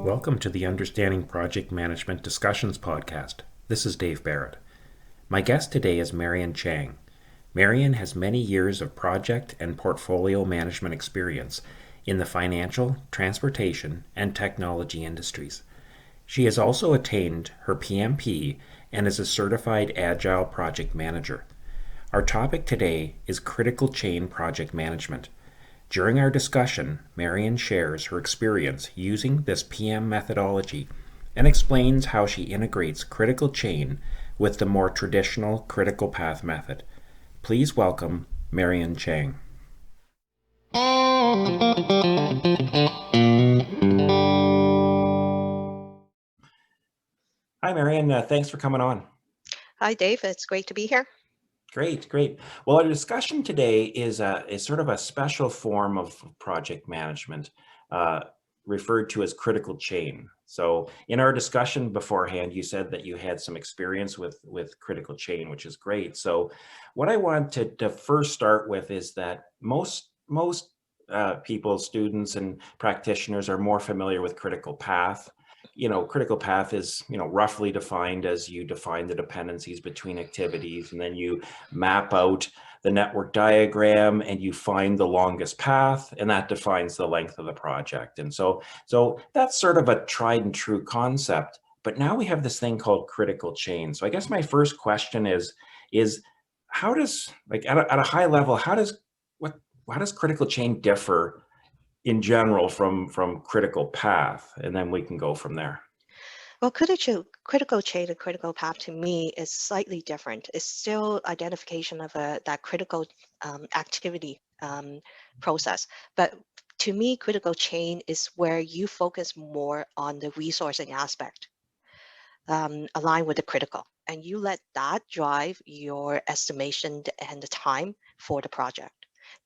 Welcome to the Understanding Project Management Discussions podcast. This is Dave Barrett. My guest today is Marion Chang. Marion has many years of project and portfolio management experience in the financial, transportation, and technology industries. She has also attained her PMP and is a certified Agile project manager. Our topic today is critical chain project management. During our discussion, Marion shares her experience using this PM methodology and explains how she integrates critical chain with the more traditional critical path method. Please welcome Marion Chang. Hi, Marion. Thanks for coming on. Hi, Dave. It's great to be here. Great. Well, our discussion today is sort of a special form of project management, referred to as critical chain. So in our discussion beforehand, you said that you had some experience with critical chain, which is great. So what I want to first start with is that most people, students and practitioners are more familiar with critical path. Critical path is, roughly defined as you define the dependencies between activities, and then you map out the network diagram and you find the longest path, and that defines the length of the project. And so that's sort of a tried and true concept. But now we have this thing called critical chain. So I guess my first question is how does, like, at a high level, how does critical chain differ in general from critical path? And then we can go from there. Well, critical chain and critical path to me is slightly different. It's still identification of that critical activity process. But to me, critical chain is where you focus more on the resourcing aspect, aligned with the critical. And you let that drive your estimation and the time for the project,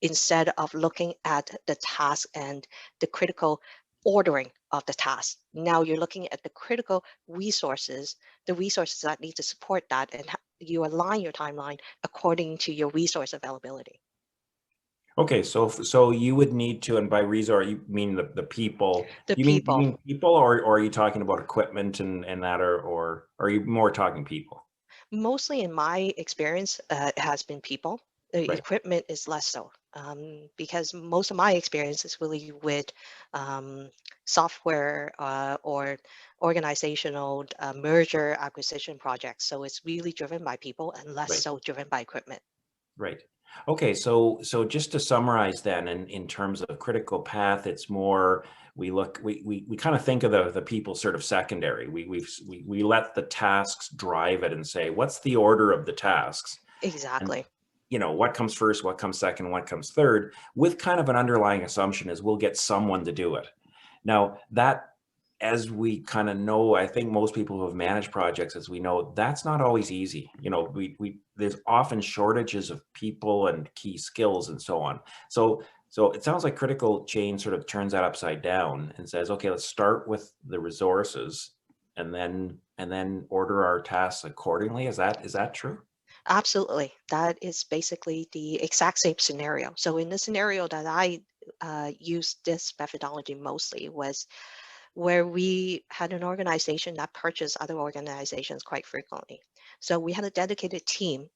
instead of looking at the task and the critical ordering of the task. Now you're looking at the critical resources, the resources that need to support that, and you align your timeline according to your resource availability. Okay, so you would need to, and by resource you mean the people. The You people. mean people, or are you talking about equipment and that, or are you more talking people? Mostly in my experience, it has been people. The Right. equipment is less so, because most of my experience is really with software or organizational merger acquisition projects. So it's really driven by people and less Right. so driven by equipment. Right. Okay, so just to summarize then, in terms of critical path, it's more, we kind of think of the people sort of secondary. We let the tasks drive it and say, what's the order of the tasks? And Exactly. what comes first, what comes second, what comes third, with kind of an underlying assumption is we'll get someone to do it. Now that, as we kind of know, I think most people who have managed projects, as we know, that's not always easy. We there's often shortages of people and key skills and so on. So it sounds like critical chain sort of turns that upside down and says, okay, let's start with the resources and then order our tasks accordingly. Is that true? Absolutely. That is basically the exact same scenario. So in the scenario that I used this methodology mostly was where we had an organization that purchased other organizations quite frequently. So we had a dedicated team,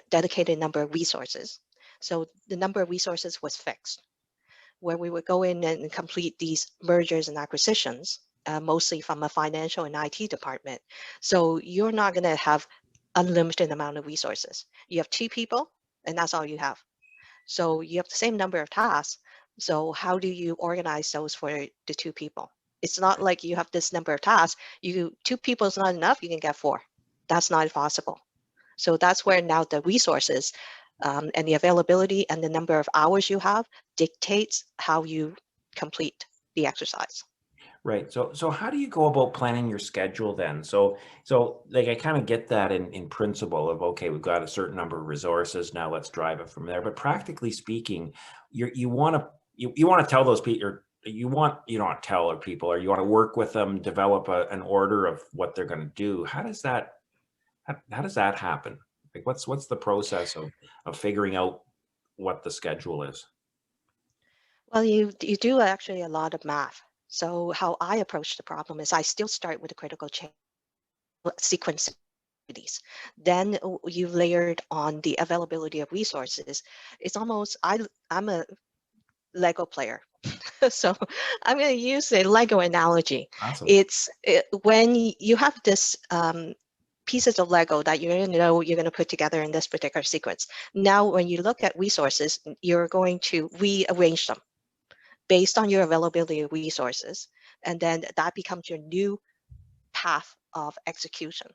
dedicated number of resources. So the number of resources was fixed, where we would go in and complete these mergers and acquisitions, mostly from a financial and IT department. So you're not going to have unlimited amount of resources. You have two people, and that's all you have. So you have the same number of tasks. So how do you organize those for the two people? It's not like you have this number of tasks. Two people is not enough. You can get four. That's not possible. So that's where now the resources and the availability and the number of hours you have dictates how you complete the exercise. Right. So how do you go about planning your schedule then? So like I kind of get that in principle of, okay, we've got a certain number of resources, now let's drive it from there. But practically speaking, you want to you want to tell those people, or you don't tell other people, or you want to work with them, develop an order of what they're going to do. How does that happen? Like what's the process of figuring out what the schedule is? Well, you do actually a lot of math. So how I approach the problem is I still start with the critical chain sequence activities. Then you layered on the availability of resources. It's almost I'm a Lego player. So I'm going to use a Lego analogy. Awesome. When you have this pieces of Lego that you know you're going to put together in this particular sequence. Now, when you look at resources, you're going to rearrange them based on your availability of resources, and then that becomes your new path of execution.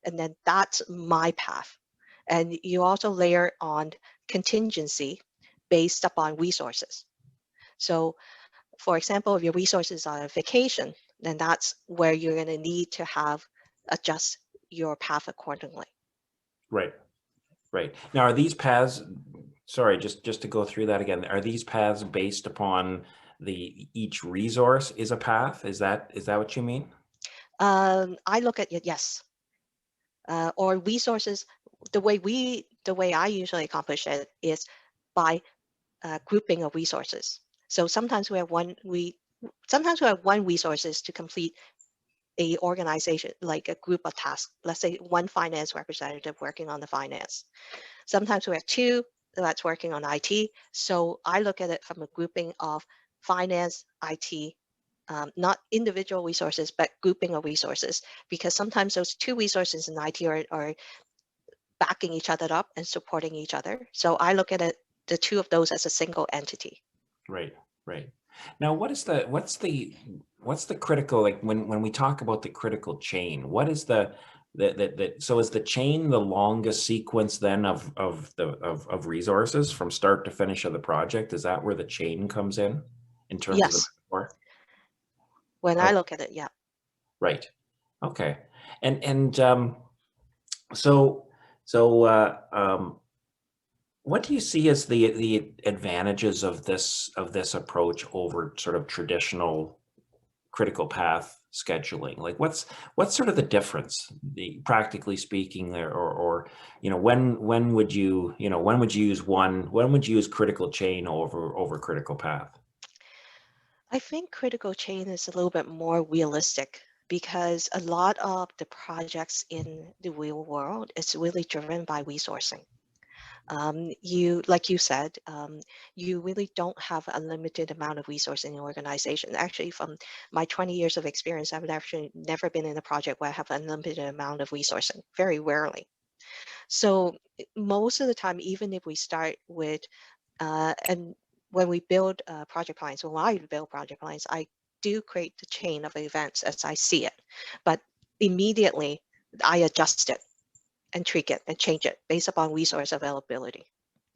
And then that's my path. And you also layer on contingency based upon resources. So for example, if your resources are on vacation, then that's where you're going to need to have adjust your path accordingly. Right. Right. Now, are these paths, sorry, just to go through that again, are these paths based upon each resource is a path? Is that what you mean? I look at it, yes, or resources. The way I usually accomplish it is by grouping of resources. So sometimes we have one resources to complete a organization, like a group of tasks. Let's say one finance representative working on the finance. Sometimes we have two that's working on IT. So I look at it from a grouping of finance, IT, not individual resources, but grouping of resources, because sometimes those two resources in IT are backing each other up and supporting each other. So I look at it, the two of those as a single entity. Right. Right. Now, what's the critical, like when we talk about the critical chain, what is so is the chain the longest sequence then of resources from start to finish of the project? Is that where the chain comes in terms of the Yes, metaphor? when I Oh, look at it, yeah. right. Okay. And so so what do you see as the advantages of this approach over sort of traditional critical path scheduling? Like what's sort of the difference, practically speaking, there, or when would when would you use critical chain over critical path? I think critical chain is a little bit more realistic because a lot of the projects in the real world is really driven by resourcing. Like you said, you really don't have a limited amount of resource in your organization. Actually, from my 20 years of experience, I've actually never been in a project where I have unlimited amount of resourcing, very rarely. So most of the time, even if we start with and when we build project plans, when I build project plans, I do create the chain of events as I see it, but immediately I adjust it and tweak it and change it based upon resource availability.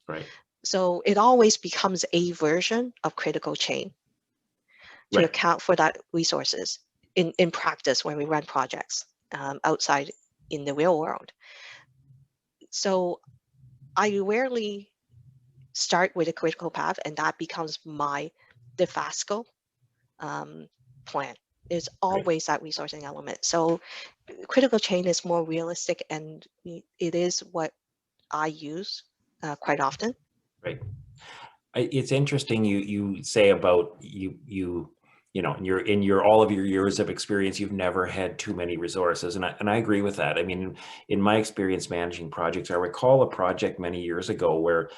Right. So it always becomes a version of critical chain to Right. account for that resources in practice when we run projects outside in the real world. So I rarely start with a critical path and that becomes my de facto um, plan. There's Right. always that resourcing element. So critical chain is more realistic and it is what I use quite often. Right. It's interesting you say about in your all of your years of experience, you've never had too many resources, and I agree with that. I mean, in my experience managing projects, I recall a project many years ago where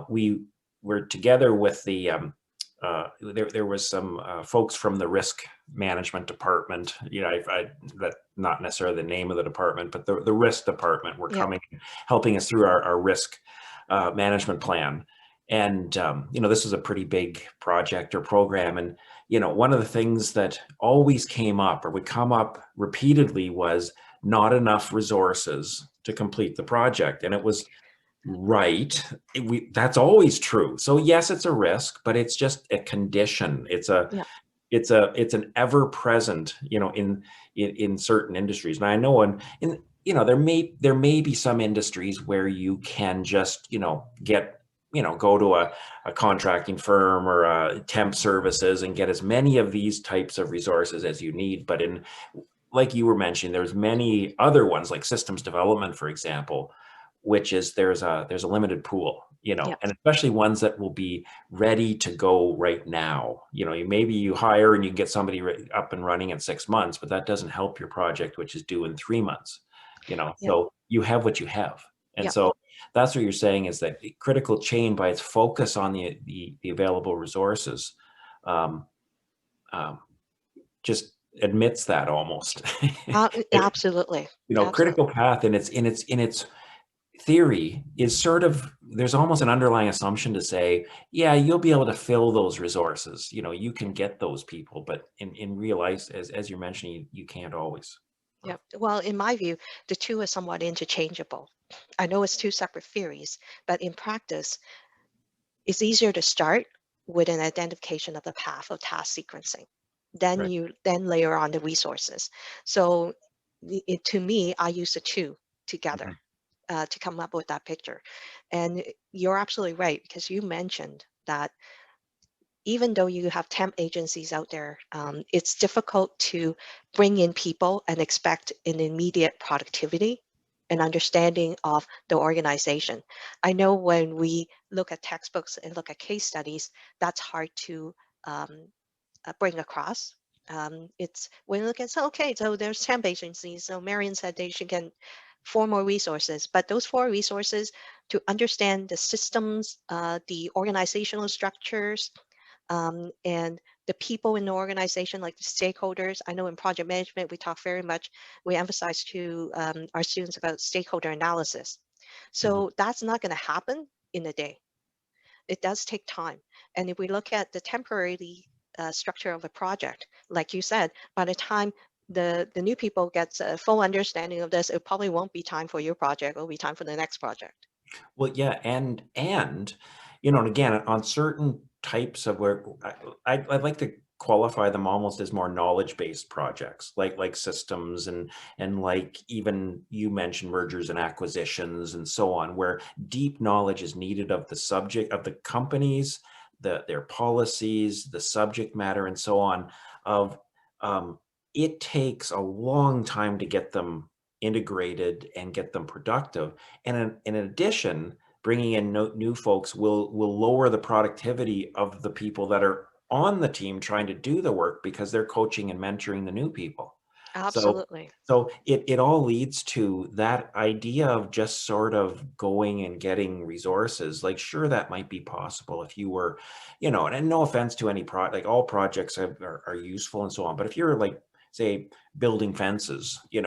we were together with there was some folks from the risk management department. That not necessarily the name of the department, but the risk department were Yep. coming, helping us through our risk management plan. And this is a pretty big project or program. And one of the things that always came up or would come up repeatedly was not enough resources to complete the project. And it was right. That's always true. So yes, it's a risk, but it's just a condition. Yep. It's an ever present, in certain industries. And I know there may be some industries where you can just, go to a contracting firm or a temp services and get as many of these types of resources as you need. But like you were mentioning, there's many other ones like systems development, for example, which is there's a limited pool. Yeah. and especially ones that will be ready to go right now. Maybe you hire and you get somebody up and running in 6 months, but that doesn't help your project, which is due in 3 months. Yeah. So you have what you have. And Yeah. so that's what you're saying, is that critical chain, by its focus on the available resources, um, um, just admits that almost. Absolutely. Absolutely. Critical path in its theory is sort of, there's almost an underlying assumption to say, yeah, you'll be able to fill those resources. You can get those people, but in real life, as you're mentioning, you can't always. Yeah. Well, in my view, the two are somewhat interchangeable. I know it's two separate theories, but in practice, it's easier to start with an identification of the path of task sequencing. Then Right. you then layer on the resources. So to me, I use the two together Mhm. to come up with that picture. And you're absolutely right, because you mentioned that even though you have temp agencies out there, it's difficult to bring in people and expect an immediate productivity and understanding of the organization. I know when we look at textbooks and look at case studies, that's hard to um, bring across. It's when you look at, so okay, so there's temp agencies. So Marion said they should get 4 more resources, but those 4 resources, to understand the systems, the organizational structures, and the people in the organization, like the stakeholders. I know in project management, we talk very much, we emphasize to our students about stakeholder analysis. Mhm. So that's not going to happen in a day. It does take time. And if we look at the temporary structure of a project, like you said, by the time the new people gets a full understanding of this, it probably won't be time for your project. It'll be time for the next project. Well, yeah, and again, on certain types of work, I'd like to qualify them almost as more knowledge-based projects, like systems, and like, even you mentioned, mergers and acquisitions and so on, where deep knowledge is needed of the subject, of the companies, their policies, the subject matter, and so on. Of It takes a long time to get them integrated and get them productive. And in addition, bringing in new folks will lower the productivity of the people that are on the team trying to do the work, because they're coaching and mentoring the new people. So Absolutely. so it all leads to that idea of just sort of going and getting resources. Like, sure, that might be possible if you were, and no offense to any like, all projects are useful and so on. But if you're, like, say, building fences, in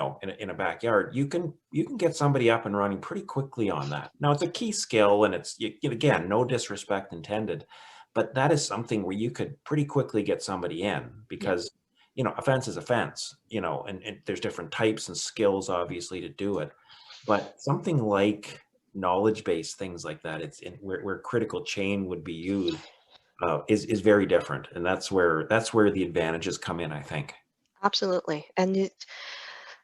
a backyard, you can get somebody up and running pretty quickly on that. Now, it's a key skill, and again, no disrespect intended, but that is something where you could pretty quickly get somebody in, Yeah. because a fence is a fence, and there's different types and skills, obviously, to do it. But something like knowledge-based things like that, it's where critical chain would be used, is very different, and that's where the advantages come in, I think. Absolutely. And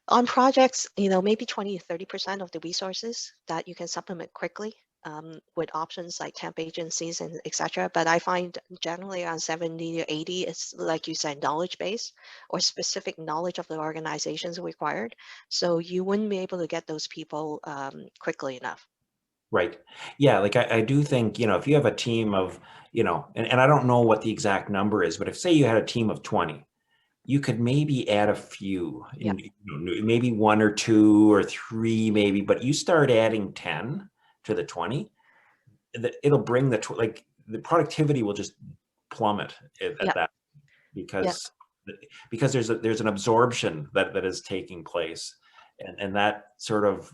on projects, maybe 20 to 30% of the resources that you can supplement quickly with options like temp agencies and etc. But I find generally around 70 to 80, it's like you said, knowledge base or specific knowledge of the organizations required. So you wouldn't be able to get those people quickly enough. Right. Yeah, like, I do think, if you have a team of, and I don't know what the exact number is, but if, say, you had a team of 20, you could maybe add a few, Yeah. maybe one or two or three, maybe, but you start adding 10 to the 20, it'll bring like, the productivity will just plummet at Yeah. that, Yeah. because there's an absorption that is taking place, and that sort of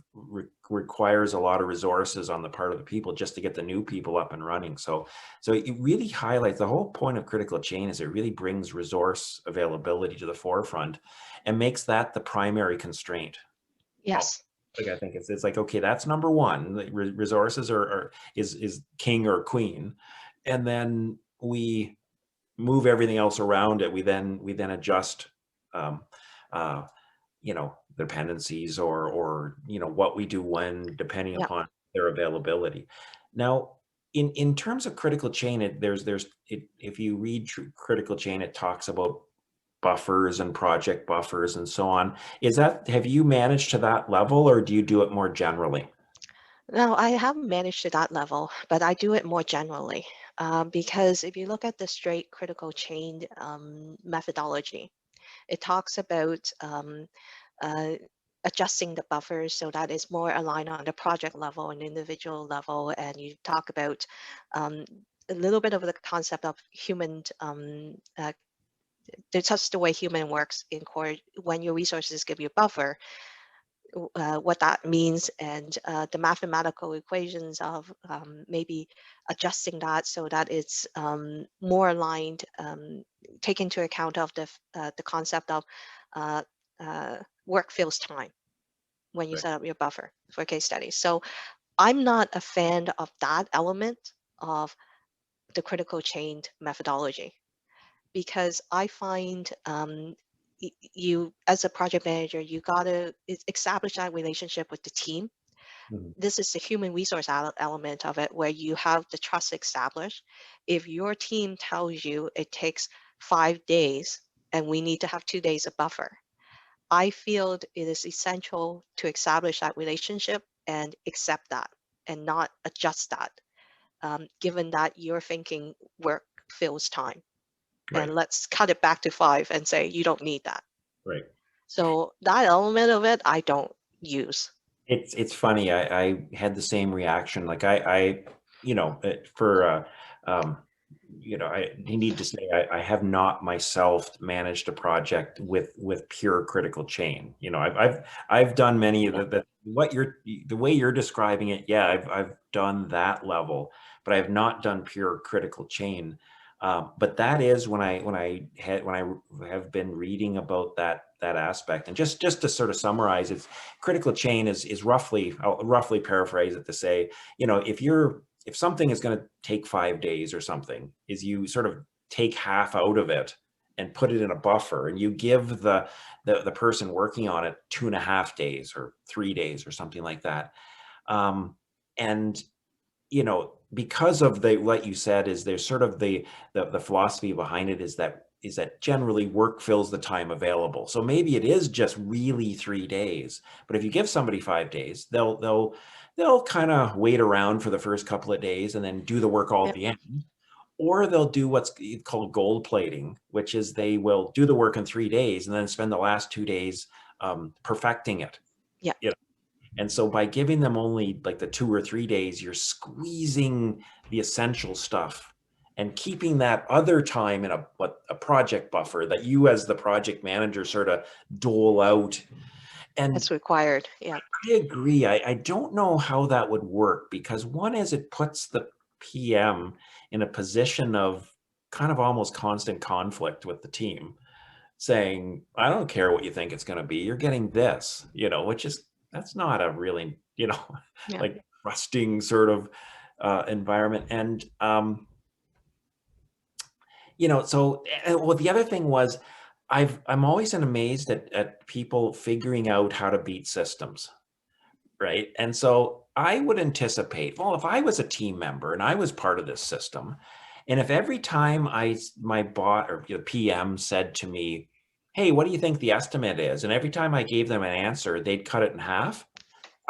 requires a lot of resources on the part of the people, just to get the new people up and running. So it really highlights the whole point of critical chain, is it really brings resource availability to the forefront and makes that the primary constraint. Oh, Yes. like, I think it's like, okay, that's number one. The resources is king or queen, and then we move everything else around it. We then adjust, um, uh, dependencies, or what we do when, depending Yeah. upon their availability. Now, in terms of critical chain, if you read critical chain, it talks about buffers and project buffers and so on. Have you managed to that level, or do you do it more generally? Now, I haven't managed to that level, but I do it more generally. Because if you look at the straight critical chain methodology, it talks about uh, adjusting the buffers so that it's more aligned on the project level and individual level. And you talk about um, a little bit of the concept of human, it's just the way human works in core. When your resources give you a buffer, what that means, and the mathematical equations of maybe adjusting that so that it's more aligned, take into account of the concept of uh, work fills time when you Right. set up your buffer for case studies. So I'm not a fan of that element of the critical chain methodology, because I find you, as a project manager, you gotta establish that relationship with the team. Mhm. This is the human resource element of it, where you have the trust established. If your team tells you it takes 5 days and we need to have 2 days of buffer, I feel it is essential to establish that relationship and accept that and not adjust that, given that you're thinking work fills time. Right. And let's cut it back to 5 and say you don't need that. Right. So that element of it, I don't use. It's funny. I had the same reaction. Like you know, for um, you know, I need to say I have not myself managed a project with pure critical chain. You know, I've done many of Yeah, the what you're the way you're describing it. Yeah, I've done that level, but I have not done pure critical chain. But that is when I have been reading about that aspect, and just to sort of summarize, it's critical chain is roughly, I'll roughly paraphrase it to say, you know, if something is going to take 5 days or something, is you sort of take half out of it and put it in a buffer, and you give the person working on it 2.5 days or 3 days or something like that. Um, and you know, because of the what you said, is there's sort of the philosophy behind it is that generally work fills the time available. So maybe it is just really 3 days, but if you give somebody 5 days, they'll kind of wait around for the first couple of days and then do the work all yeah, at the end. Or they'll do what's called gold plating, which is they will do the work in 3 days and then spend the last 2 days perfecting it. yeah. And so by giving them only like the 2 or 3 days, you're squeezing the essential stuff and keeping that other time in a project buffer that you as the project manager sort of dole out. And That's required. Yeah, I agree. I don't know how that would work, because one is it puts the PM in a position of kind of almost constant conflict with the team, saying, I don't care what you think it's going to be. You're getting this, you know, which is, that's not a really, you know, yeah, like trusting sort of environment. And, you know, so, well, the other thing was, I'm always amazed at people figuring out how to beat systems. Right. And so I would anticipate, well, if I was a team member and I was part of this system, and if every time my bot or the PM said to me, hey, what do you think the estimate is? And every time I gave them an answer, they'd cut it in half.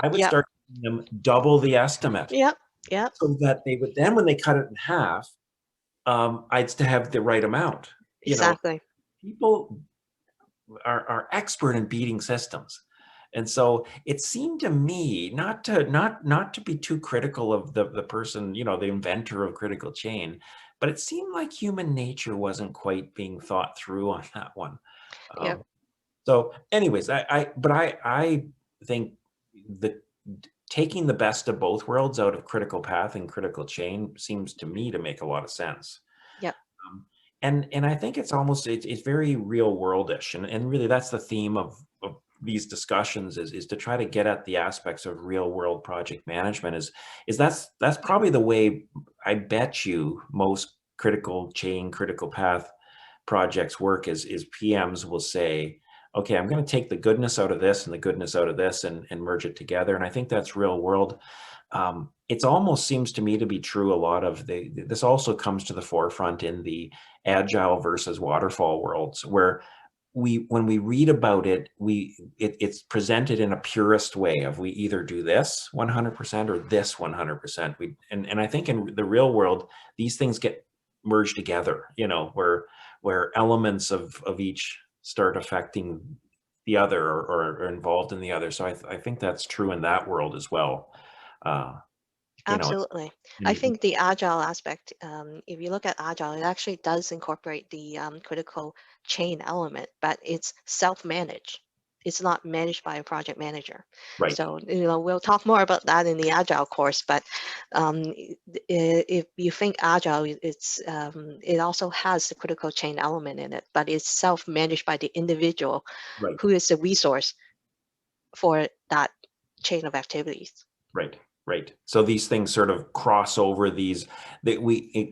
I would yeah, start giving them double the estimate, yeah, yeah. so that they would then, when they cut it in half, I'd still have the right amount. You know, Exactly. people are expert in beating systems. And so it seemed to me not to be too critical of the person, you know, the inventor of critical chain, but it seemed like human nature wasn't quite being thought through on that one. Yeah, Um, so anyways, I think the taking the best of both worlds out of critical path and critical chain seems to me to make a lot of sense. yeah, Um, and I think it's almost it's very real worldish, and really that's the theme of these discussions is to try to get at the aspects of real world project management. Is that's probably the way I bet you most critical chain, critical path projects work, is PMs will say, okay, I'm going to take the goodness out of this and the goodness out of this and merge it together. And I think that's real world. It almost seems to me to be true. A lot of this also comes to the forefront in the agile versus waterfall worlds, where when we read about it, it's presented in a purist way of we either do this 100% or this 100%. And I think in the real world, these things get merged together, you know, where elements of each start affecting the other, or are involved in the other. So I think that's true in that world as well. Uh, you know, it's, Absolutely. I and think the agile aspect, if you look at agile, it actually does incorporate the critical chain element, but it's self-managed. It's not managed by a project manager. right, So, we'll talk more about that in the agile course, but if you think agile, it also has the critical chain element in it, but it's self-managed by the individual right. who is the resource for that chain of activities. Right, right. So these things sort of cross over these, that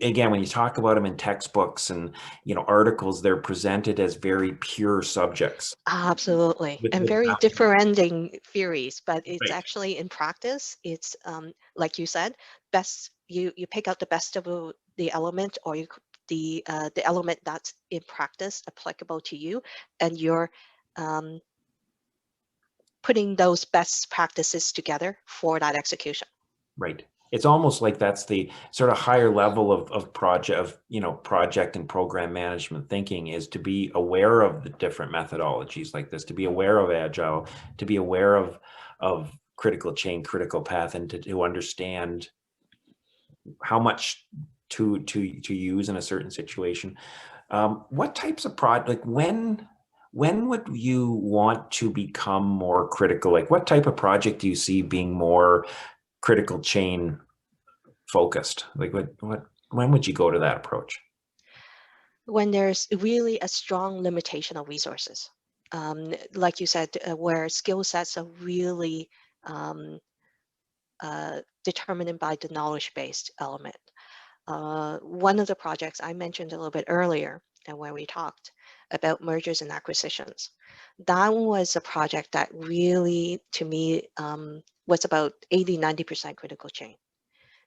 again, when you talk about them in textbooks and, you know, articles, they're presented as very pure subjects Absolutely, and with very nothing. differentiating theories, but it's Right, actually in practice, it's like you said, best you pick out the best of the element, or the element that's in practice applicable to you, and you're um, putting those best practices together for that execution. right. It's almost like that's the sort of higher level of project, of, you know, project and program management thinking, is to be aware of the different methodologies like this, to be aware of agile, to be aware of critical chain, critical path, and to understand how much to use in a certain situation. What types of like when would you want to become more critical? Like what type of project do you see being more critical chain focused? Like what when would you go to that approach? When there's really a strong limitation of resources, like you said, where skill sets are really um, determined by the knowledge-based element. One of the projects I mentioned a little bit earlier, and when we talked about mergers and acquisitions, that was a project that really, to me, was about 80–90% critical chain,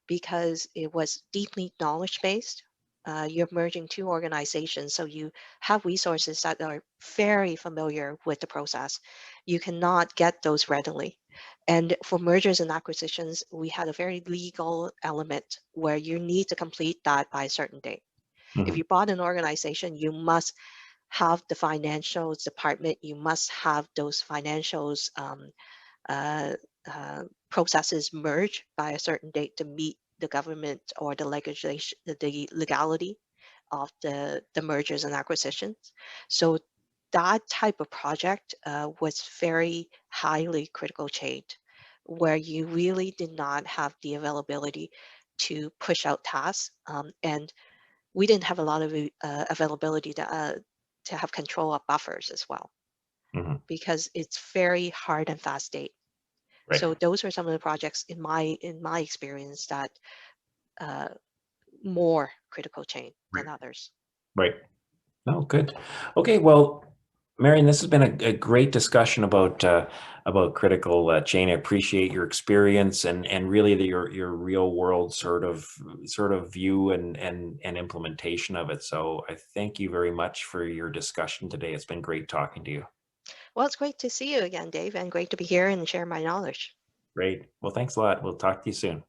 because it was deeply knowledge-based. You're merging two organizations, so you have resources that are very familiar with the process. You cannot get those readily. And for mergers and acquisitions, we had a very legal element where you need to complete that by a certain date. If Mhm. you bought an organization, you must have the financials department, you must have those financials uh, processes merge by a certain date to meet the government or the legislation, the legality of the mergers and acquisitions. So that type of project was very highly critical chain, where you really did not have the availability to push out tasks, and we didn't have a lot of availability to have control of buffers as well, Mhm. because it's very hard and fast date. Right, So those are some of the projects in my experience that uh, more critical chain right, than others. right. Oh, good. Okay, well, Marion, this has been a great discussion about critical chain. I appreciate your experience and really your real world sort of view and implementation of it. So I thank you very much for your discussion today. It's been great talking to you. Well, it's great to see you again, Dave, and great to be here and share my knowledge. Great. Well, thanks a lot. We'll talk to you soon.